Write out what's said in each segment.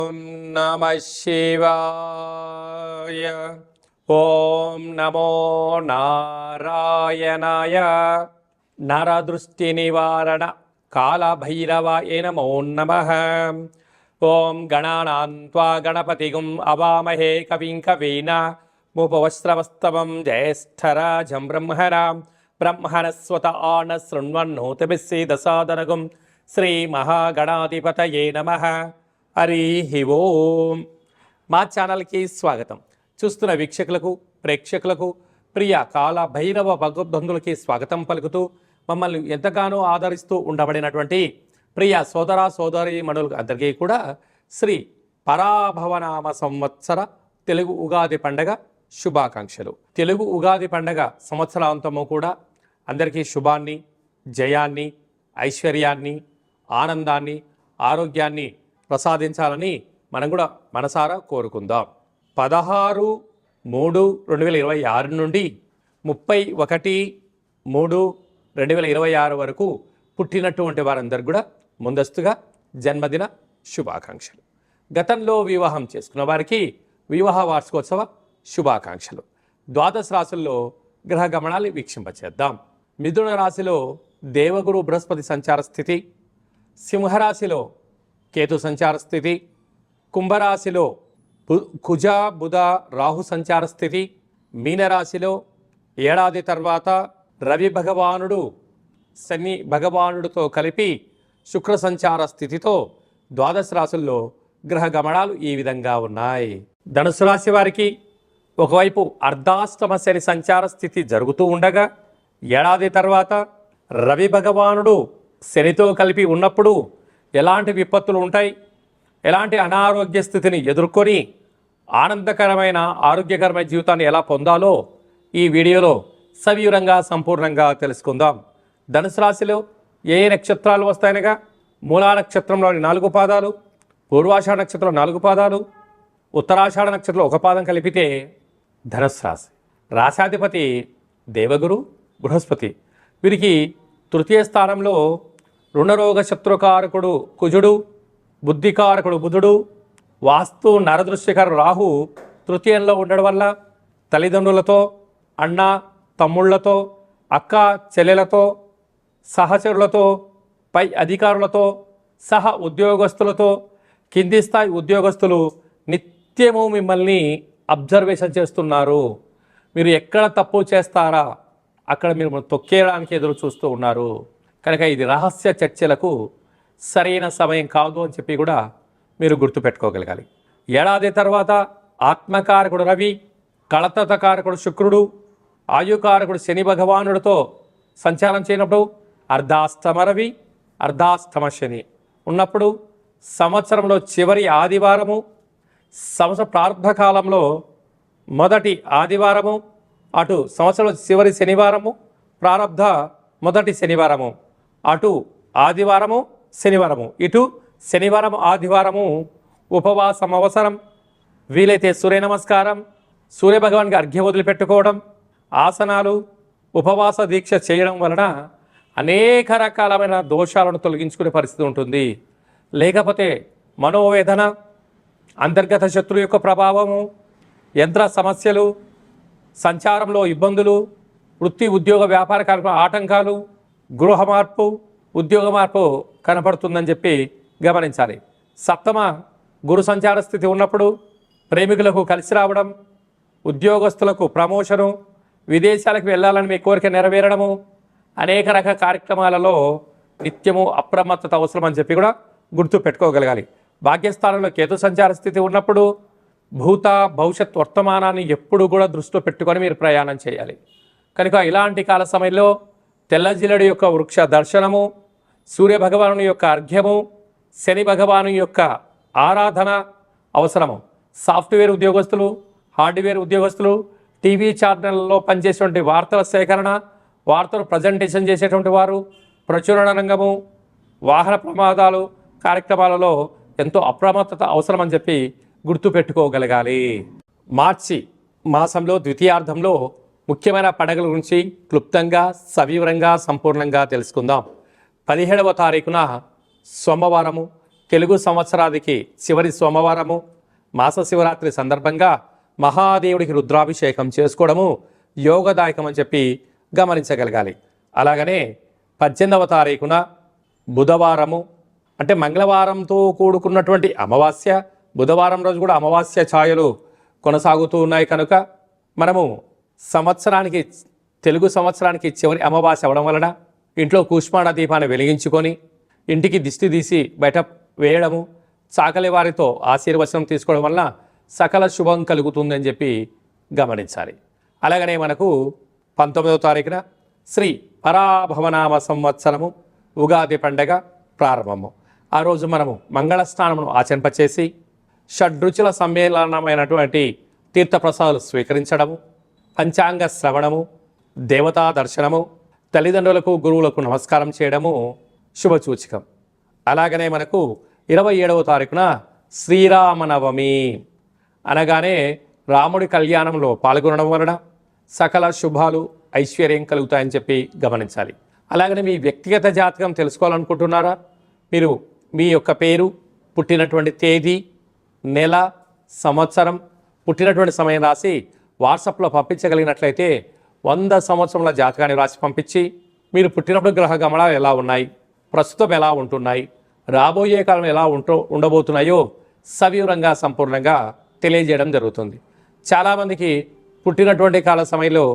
ఓం నమః శివాయ. ఓం నమో నారాయణాయ. నరదృష్టి నివారణ కాళభైరవాయ నమో నమః. ఓం గణానాం త్వా గణపతిగుం అవామహే కవిం కవీనాముపవస్త్రవస్తవం జ్యేష్ఠరాజం బ్రహ్మణాం బ్రహ్మణస్వత ఆన శృణ్వన్నోతిభిస్సీదసాదనగుం శ్రీ మహాగణాధిపతయే నమః. హరి ఓం. మా ఛానల్కి స్వాగతం. చూస్తున్న వీక్షకులకు ప్రేక్షకులకు ప్రియ కాళభైరవ భగవద్బంధులకి స్వాగతం పలుకుతూ మమ్మల్ని ఎంతగానో ఆదరిస్తూ ఉండబడినటువంటి ప్రియ సోదర సోదరి మణులకు అందరికీ కూడా శ్రీ పరాభవనామ సంవత్సర తెలుగు ఉగాది పండగ శుభాకాంక్షలు. తెలుగు ఉగాది పండగ సంవత్సరాంతము కూడా అందరికీ శుభాన్ని, జయాన్ని, ఐశ్వర్యాన్ని, ఆనందాన్ని, ఆరోగ్యాన్ని ప్రసాదించాలని మనం కూడా మనసారా కోరుకుందాం. 16/3/2026 నుండి 31/3/2026 వరకు పుట్టినటువంటి వారందరూ కూడా ముందస్తుగా జన్మదిన శుభాకాంక్షలు. గతంలో వివాహం చేసుకున్న వారికి వివాహ వార్షికోత్సవ శుభాకాంక్షలు. ద్వాదశ రాశుల్లో గ్రహ గమనాలు వీక్షింపచేద్దాం. మిథున రాశిలో దేవగురు బృహస్పతి సంచార స్థితి, సింహరాశిలో కేతు సంచార స్థితి, కుంభరాశిలో కుజ బుధ రాహు సంచార స్థితి, మీనరాశిలో ఏడాది తర్వాత రవి భగవానుడు శని భగవానుడితో కలిపి శుక్ర సంచార స్థితితో ద్వాదశ రాశుల్లో గ్రహ గమనాలు ఈ విధంగా ఉన్నాయి. ధనుసు రాశి వారికి ఒకవైపు అర్ధాష్టమ శని సంచార స్థితి జరుగుతూ ఉండగా ఏడాది తర్వాత రవి భగవానుడు శనితో కలిపి ఉన్నప్పుడు ఎలాంటి విపత్తులు ఉంటాయి, ఎలాంటి అనారోగ్య స్థితిని ఎదుర్కొని ఆనందకరమైన ఆరోగ్యకరమైన జీవితాన్ని ఎలా పొందాలో ఈ వీడియోలో సవివరంగా సంపూర్ణంగా తెలుసుకుందాం. ధనుసు రాశిలో ఏ నక్షత్రాలు వస్తాయనగా మూలా నక్షత్రంలోని 4 పాదాలు, పూర్వాషాఢ నక్షత్రంలో 4 పాదాలు, ఉత్తరాషాఢ నక్షత్రంలో 1 పాదం కలిపితే ధనుసు రాశి. రాశాధిపతి దేవగురు బృహస్పతి. వీరికి తృతీయ స్థానంలో రుణరోగ శత్రుకారకుడు కుజుడు, బుద్ధికారకుడు బుధుడు, వాస్తు నరదృశ్యకారు రాహు తృతీయంలో ఉండడం వల్ల తల్లిదండ్రులతో, అన్న తమ్ముళ్లతో, అక్క చెల్లెలతో, సహచరులతో, పై అధికారులతో, సహ ఉద్యోగస్తులతో, కింది స్థాయి ఉద్యోగస్తులు నిత్యము మిమ్మల్ని అబ్జర్వేషన్ చేస్తున్నారు. మీరు ఎక్కడ తప్పు చేస్తారా అక్కడ మీరు తొక్కేయడానికి ఎదురు చూస్తూ ఉన్నారు. కనుక ఇది రహస్య చర్చలకు సరైన సమయం కాదు అని చెప్పి కూడా మీరు గుర్తుపెట్టుకోగలగాలి. ఏడాది తర్వాత ఆత్మకారకుడు రవి, కళతకారకుడు శుక్రుడు, ఆయుకారకుడు శని భగవానుడితో సంచారం చేయనప్పుడు అర్ధాష్టమ రవి అర్ధాష్టమ శని ఉన్నప్పుడు సంవత్సరంలో చివరి ఆదివారము, సంవత్సర ప్రారంభకాలంలో మొదటి ఆదివారము, అటు సంవత్సరంలో చివరి శనివారము, ప్రారంభ మొదటి శనివారము, అటు ఆదివారము శనివారము, ఇటు శనివారం ఆదివారము ఉపవాసం అవసరం. వీలైతే సూర్య నమస్కారం, సూర్యభగవాన్కి అర్ఘ్యం వదిలిపెట్టుకోవడం, ఆసనాలు, ఉపవాస దీక్ష చేయడం వలన అనేక రకాలమైన దోషాలను తొలగించుకునే పరిస్థితి ఉంటుంది. లేకపోతే మనోవేదన, అంతర్గత శత్రు యొక్క ప్రభావము, యంత్ర సమస్యలు, సంచారంలో ఇబ్బందులు, వృత్తి ఉద్యోగ వ్యాపార కార్యక్రమ ఆటంకాలు, గృహ మార్పు, ఉద్యోగ మార్పు కనపడుతుందని చెప్పి గమనించాలి. సప్తమ గురు సంచార స్థితి ఉన్నప్పుడు ప్రేమికులకు కలిసి రావడం, ఉద్యోగస్తులకు ప్రమోషను, విదేశాలకు వెళ్ళాలని మీ కోరిక నెరవేరడము, అనేక రకాల కార్యక్రమాలలో నిత్యము అప్రమత్తత అవసరం అని చెప్పి కూడా గుర్తు పెట్టుకోగలగాలి. భాగ్యస్థానంలో కేతు సంచార స్థితి ఉన్నప్పుడు భూత భవిష్యత్ వర్తమానాన్ని ఎప్పుడు కూడా దృష్టిలో పెట్టుకొని మీరు ప్రయాణం చేయాలి. కనుక ఇలాంటి కాల సమయంలో తెల్లజిల్లడి యొక్క వృక్ష దర్శనము, సూర్యభగవాను యొక్క అర్ఘ్యము, శని భగవాను యొక్క ఆరాధన అవసరము. సాఫ్ట్వేర్ ఉద్యోగస్తులు, హార్డ్వేర్ ఉద్యోగస్తులు, టీవీ ఛానళ్ళలో పనిచేసేటువంటి వార్తల సేకరణ, వార్తలు ప్రజెంటేషన్ చేసేటువంటి వారు, ప్రచురణ రంగము, వాహన ప్రమాదాలు కార్యక్రమాలలో ఎంతో అప్రమత్తత అవసరమని చెప్పి గుర్తుపెట్టుకోగలగాలి. మార్చి మాసంలో ద్వితీయార్థంలో ముఖ్యమైన పండుగల గురించి క్లుప్తంగా సవివరంగా సంపూర్ణంగా తెలుసుకుందాం. 17వ తారీఖున సోమవారము తెలుగు సంవత్సరాదికి చివరి సోమవారము మాస శివరాత్రి సందర్భంగా మహాదేవుడికి రుద్రాభిషేకం చేసుకోవడము యోగదాయకం అని చెప్పి గమనించగలగాలి. అలాగనే 18వ తారీఖున బుధవారము అంటే మంగళవారంతో కూడుకున్నటువంటి అమావాస్య, బుధవారం రోజు కూడా అమావాస్య ఛాయలు కొనసాగుతూ ఉన్నాయి కనుక మనము తెలుగు సంవత్సరానికి చివరి అమావాస్య అవడం వలన ఇంట్లో కూష్మాండ దీపాన్ని వెలిగించుకొని ఇంటికి దిష్టి తీసి బయట వేయడము, చాకలి వారితో ఆశీర్వచనం తీసుకోవడం వలన సకల శుభం కలుగుతుందని చెప్పి గమనించాలి. అలాగనే మనకు 19వ తారీఖున శ్రీ పరాభవనామ సంవత్సరము ఉగాది పండగ ప్రారంభము. ఆ రోజు మనము మంగళ స్నానమును ఆచరింపచేసి షడ్రుచుల సమ్మేళనమైనటువంటి తీర్థప్రసాదాలు స్వీకరించడము, పంచాంగ శ్రవణము, దేవతా దర్శనము, తల్లిదండ్రులకు గురువులకు నమస్కారం చేయడము శుభసూచకం. అలాగనే మనకు 27వ తారీఖున శ్రీరామనవమి అనగానే రాముడి కళ్యాణంలో పాల్గొనడం వలన సకల శుభాలు ఐశ్వర్యం కలుగుతాయని చెప్పి గమనించాలి. అలాగనే మీ వ్యక్తిగత జాతకం తెలుసుకోవాలనుకుంటున్నారా? మీరు మీ యొక్క పేరు, పుట్టినటువంటి తేదీ, నెల, సంవత్సరం, పుట్టినటువంటి సమయం రాసి వాట్సాప్లో పంపించగలిగినట్లయితే 100 సంవత్సరముల జాతకాన్ని రాసి పంపించి మీరు పుట్టినప్పుడు గ్రహ గమనాలు ఎలా ఉన్నాయి, ప్రస్తుతం ఎలా ఉంటున్నాయి, రాబోయే కాలం ఎలా ఉండబోతున్నాయో సవివరంగా సంపూర్ణంగా తెలియజేయడం జరుగుతుంది. చాలామందికి పుట్టినటువంటి కాల సమయంలో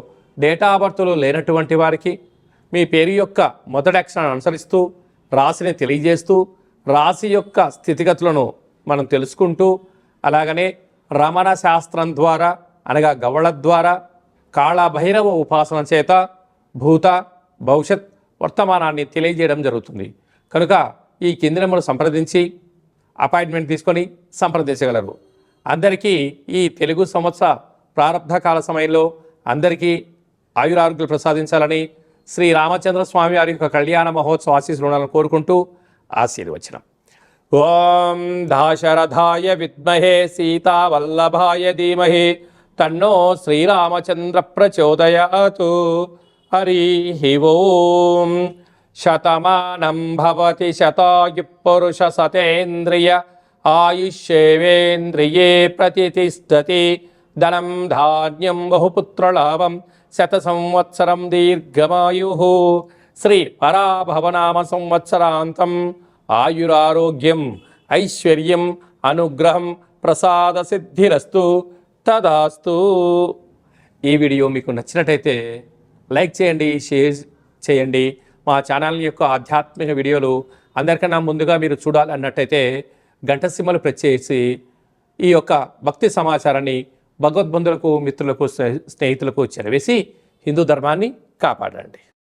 డేటా ఆఫ్ బర్త్లు లేనటువంటి వారికి మీ పేరు యొక్క మొదటి అక్షరాన్ని అనుసరిస్తూ రాశిని తెలియజేస్తూ రాశి యొక్క స్థితిగతులను మనం తెలుసుకుంటూ అలాగనే రమణ శాస్త్రం ద్వారా అనగా గవ్వళ ద్వారా కాళభైరవ ఉపాసన చేత భూత భవిష్యత్ వర్తమానాన్ని తెలియజేయడం జరుగుతుంది. కనుక ఈ కింది నెంబర్ సంప్రదించి అపాయింట్మెంట్ తీసుకొని సంప్రదించగలరు. అందరికీ ఈ తెలుగు సంవత్సర ప్రారంభ కాల సమయంలో అందరికీ ఆయురారోగ్యాలు ప్రసాదించాలని శ్రీ రామచంద్ర స్వామి వారి యొక్క కళ్యాణ మహోత్సవ ఆశీస్సులను కోరుకుంటూ ఆశీర్వచనం. ఓం దాశరథాయ విద్మహే సీతావల్లభాయ ధీమహి తన్నో శ్రీరామచంద్ర ప్రచోదయాతు. హరి ఓం. శతమానం భవతి శతాయు పురుష సతేంద్రియ ఆయుష్యేవేంద్రియే ప్రతిష్టతి. ధనం ధాన్యం బహుపుత్రలాభం శత సంవత్సరం దీర్ఘమాయు. శ్రీ పరాభవనామ సంవత్సరాంతం ఆయురారోగ్యం ఐశ్వర్యం అనుగ్రహం ప్రసాద సిద్ధిరస్తు తదాస్తు. ఈ వీడియో మీకు నచ్చినట్టయితే లైక్ చేయండి, షేర్ చేయండి. మా ఛానల్ యొక్క ఆధ్యాత్మిక వీడియోలు అందరికన్నా ముందుగా మీరు చూడాలన్నట్టయితే గంట సింబల్ ప్రెస్ చేసి ఈ యొక్క భక్తి సమాచారాన్ని భగవద్బంధులకు, మిత్రులకు, స్నేహితులకు చేరవేసి హిందూ ధర్మాన్ని కాపాడండి.